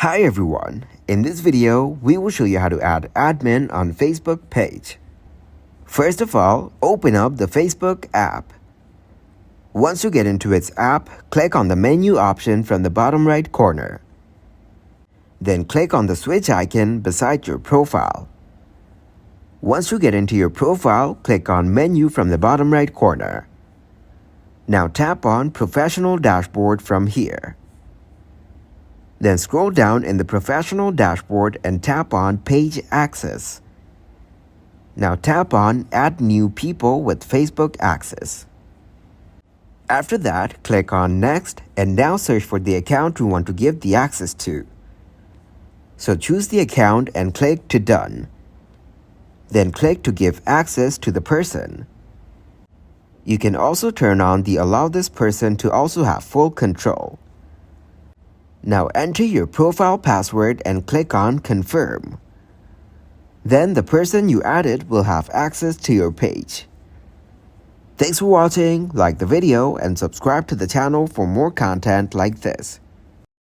Hi everyone, in this video we will show you how to add admin on Facebook page. First of all, open up the Facebook app. Once you get into its app, click on the menu option from the bottom right corner. Then click on the switch icon beside your profile. Once you get into your profile, click on menu from the bottom right corner. Now tap on Professional Dashboard from here. Then scroll down in the Professional Dashboard and tap on Page Access. Now tap on Add New People with Facebook Access. After that, click on Next and now search for the account you want to give the access to. So choose the account and click to Done. Then click to give access to the person. You can also turn on the Allow this person to also have full control. Now enter your profile password and click on Confirm. Then the person you added will have access to your page. Thanks for watching, like the video and subscribe to the channel for more content like this.